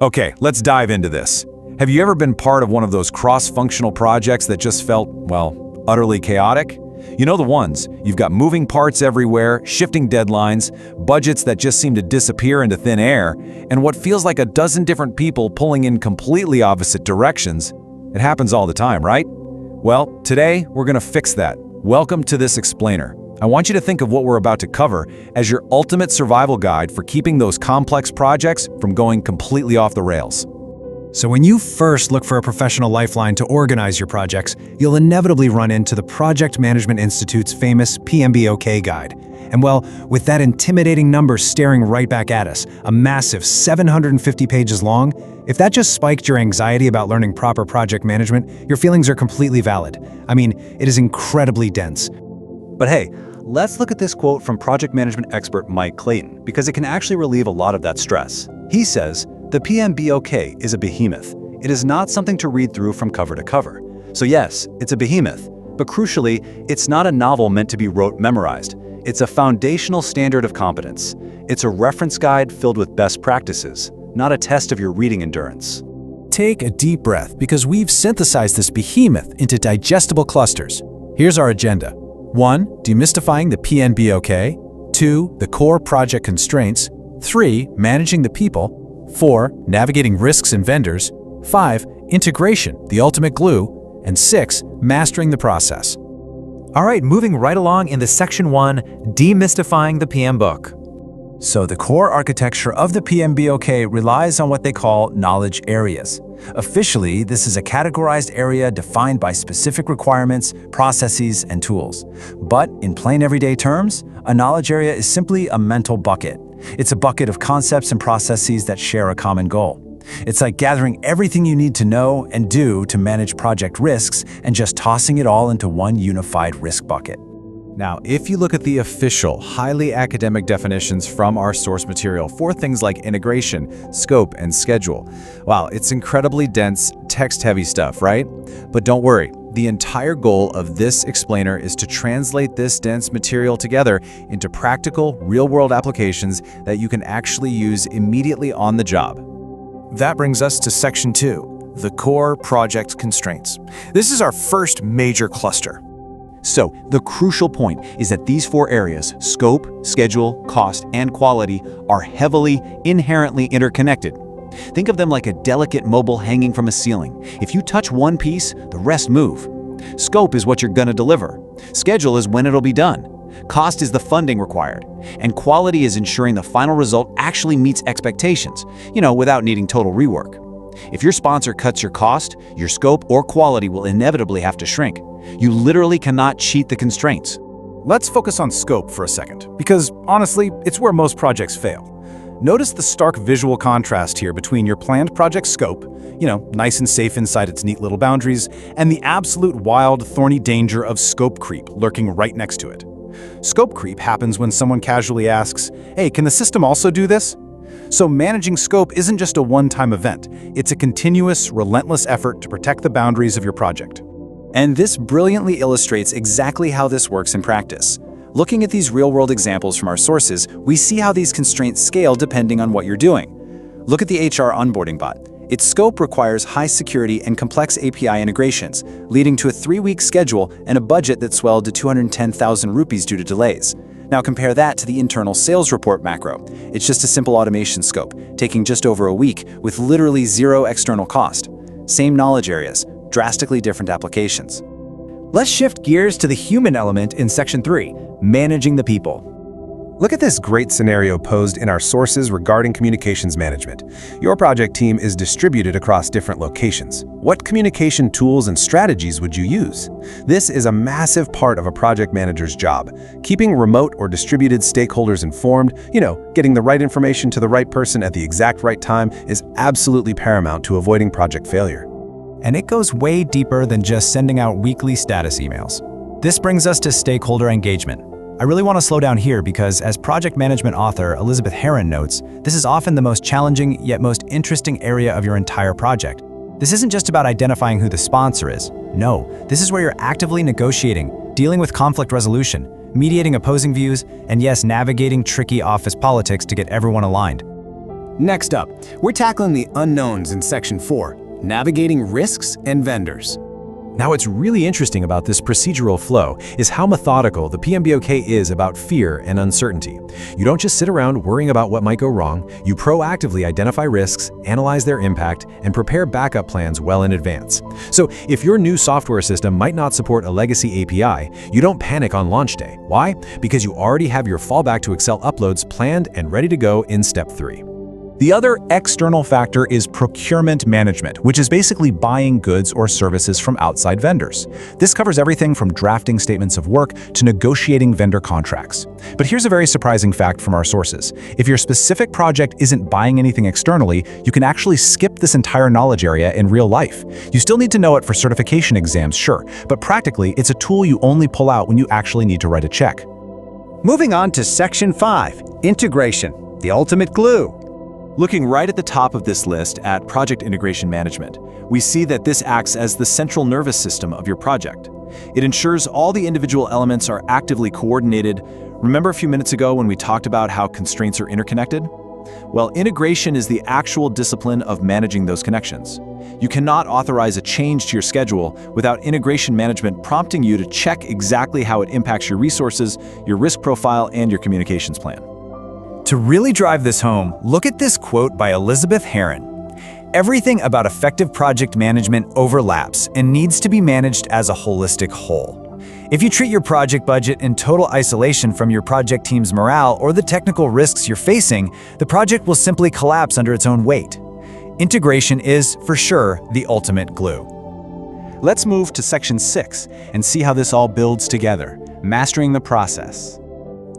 Okay, let's dive into this. Have you ever been part of one of those cross-functional projects that just felt, well, utterly chaotic? You know the ones. You've got moving parts everywhere, shifting deadlines, budgets that just seem to disappear into thin air, and what feels like a dozen different people pulling in completely opposite directions. It happens all the time, right? Well, today we're going to fix that. Welcome to this explainer. I want you to think of what we're about to cover as your ultimate survival guide for keeping those complex projects from going completely off the rails. So when you first look for a professional lifeline to organize your projects, you'll inevitably run into the Project Management Institute's famous PMBOK guide. And well, with that intimidating number staring right back at us, a massive 750 pages long, if that just spiked your anxiety about learning proper project management, your feelings are completely valid. I mean, it is incredibly dense. But hey, let's look at this quote from project management expert Mike Clayton, because it can actually relieve a lot of that stress. He says, "The PMBOK is a behemoth. It is not something to read through from cover to cover." So yes, it's a behemoth, but crucially, it's not a novel meant to be rote memorized. It's a foundational standard of competence. It's a reference guide filled with best practices, not a test of your reading endurance. Take a deep breath, because we've synthesized this behemoth into digestible clusters. Here's our agenda. 1. Demystifying the PMBOK. 2. The core project constraints. 3. Managing the people. 4. Navigating risks and vendors. 5. Integration, the ultimate glue. And 6. Mastering the process. All right, moving right along into Section 1, Demystifying the PM book. So the core architecture of the PMBOK relies on what they call knowledge areas. Officially, this is a categorized area defined by specific requirements, processes, and tools. But in plain everyday terms, a knowledge area is simply a mental bucket. It's a bucket of concepts and processes that share a common goal. It's like gathering everything you need to know and do to manage project risks and just tossing it all into one unified risk bucket. Now, if you look at the official, highly academic definitions from our source material for things like integration, scope, and schedule, wow, it's incredibly dense, text-heavy stuff, right? But don't worry, the entire goal of this explainer is to translate this dense material together into practical, real-world applications that you can actually use immediately on the job. That brings us to Section 2, the core project constraints. This is our first major cluster. So, the crucial point is that these 4 areas, scope, schedule, cost, and quality, are heavily, inherently interconnected. Think of them like a delicate mobile hanging from a ceiling. If you touch one piece, the rest move. Scope is what you're going to deliver. Schedule is when it'll be done. Cost is the funding required. And quality is ensuring the final result actually meets expectations, without needing total rework. If your sponsor cuts your cost, your scope or quality will inevitably have to shrink. You literally cannot cheat the constraints. Let's focus on scope for a second, because honestly, it's where most projects fail. Notice the stark visual contrast here between your planned project scope, nice and safe inside its neat little boundaries, and the absolute wild, thorny danger of scope creep lurking right next to it. Scope creep happens when someone casually asks, "Hey, can the system also do this?" So managing scope isn't just a one-time event. It's a continuous, relentless effort to protect the boundaries of your project. And this brilliantly illustrates exactly how this works in practice. Looking at these real-world examples from our sources, we see how these constraints scale depending on what you're doing. Look at the HR onboarding bot. Its scope requires high security and complex API integrations, leading to a 3-week schedule and a budget that swelled to 210,000 rupees due to delays. Now compare that to the internal sales report macro. It's just a simple automation scope, taking just over a week with literally zero external cost. Same knowledge areas, drastically different applications. Let's shift gears to the human element in Section 3, Managing the People. Look at this great scenario posed in our sources regarding communications management. Your project team is distributed across different locations. What communication tools and strategies would you use? This is a massive part of a project manager's job. Keeping remote or distributed stakeholders informed, getting the right information to the right person at the exact right time is absolutely paramount to avoiding project failure. And it goes way deeper than just sending out weekly status emails. This brings us to stakeholder engagement. I really want to slow down here because, as project management author Elizabeth Heron notes, this is often the most challenging yet most interesting area of your entire project. This isn't just about identifying who the sponsor is. No, this is where you're actively negotiating, dealing with conflict resolution, mediating opposing views, and yes, navigating tricky office politics to get everyone aligned. Next up, we're tackling the unknowns in Section 4, navigating risks and vendors. Now, what's really interesting about this procedural flow is how methodical the PMBOK is about fear and uncertainty. You don't just sit around worrying about what might go wrong, you proactively identify risks, analyze their impact, and prepare backup plans well in advance. So, if your new software system might not support a legacy API, you don't panic on launch day. Why? Because you already have your fallback to Excel uploads planned and ready to go in step 3. The other external factor is procurement management, which is basically buying goods or services from outside vendors. This covers everything from drafting statements of work to negotiating vendor contracts. But here's a very surprising fact from our sources. If your specific project isn't buying anything externally, you can actually skip this entire knowledge area in real life. You still need to know it for certification exams, sure, but practically it's a tool you only pull out when you actually need to write a check. Moving on to Section 5, integration, the ultimate glue. Looking right at the top of this list at Project Integration Management, we see that this acts as the central nervous system of your project. It ensures all the individual elements are actively coordinated. Remember a few minutes ago when we talked about how constraints are interconnected? Well, integration is the actual discipline of managing those connections. You cannot authorize a change to your schedule without integration management prompting you to check exactly how it impacts your resources, your risk profile, and your communications plan. To really drive this home, look at this quote by Elizabeth Heron. Everything about effective project management overlaps and needs to be managed as a holistic whole. If you treat your project budget in total isolation from your project team's morale or the technical risks you're facing, the project will simply collapse under its own weight. Integration is, for sure, the ultimate glue. Let's move to Section 6 and see how this all builds together, mastering the process.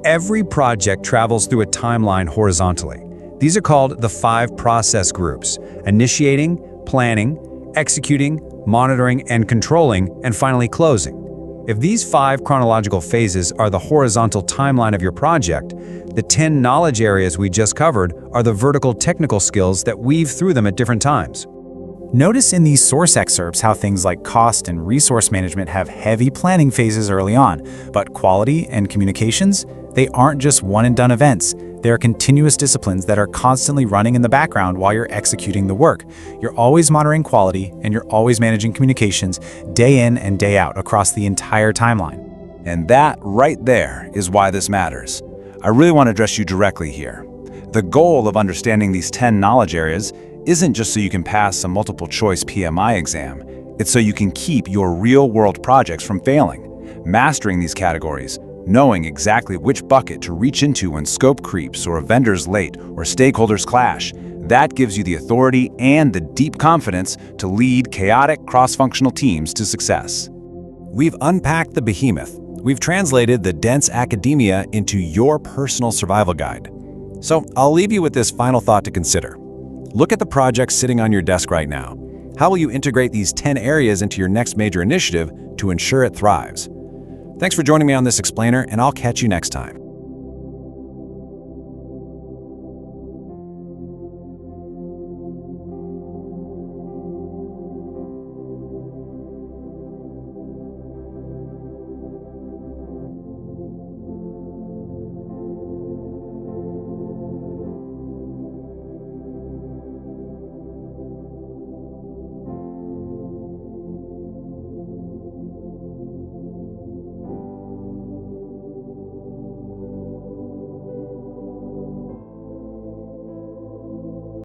Every project travels through a timeline horizontally. These are called the 5 process groups: initiating, planning, executing, monitoring and controlling, and finally closing. If these 5 chronological phases are the horizontal timeline of your project, the 10 knowledge areas we just covered are the vertical technical skills that weave through them at different times. Notice in these source excerpts how things like cost and resource management have heavy planning phases early on, but quality and communications, they aren't just one-and-done events. They're continuous disciplines that are constantly running in the background while you're executing the work. You're always monitoring quality, and you're always managing communications day in and day out across the entire timeline. And that right there is why this matters. I really want to address you directly here. The goal of understanding these 10 knowledge areas isn't just so you can pass a multiple-choice PMI exam. It's so you can keep your real-world projects from failing. Mastering these categories, knowing exactly which bucket to reach into when scope creeps or a vendor's late or stakeholders clash, that gives you the authority and the deep confidence to lead chaotic cross-functional teams to success. We've unpacked the behemoth. We've translated the dense academia into your personal survival guide. So I'll leave you with this final thought to consider. Look at the projects sitting on your desk right now. How will you integrate these 10 areas into your next major initiative to ensure it thrives? Thanks for joining me on this explainer, and I'll catch you next time.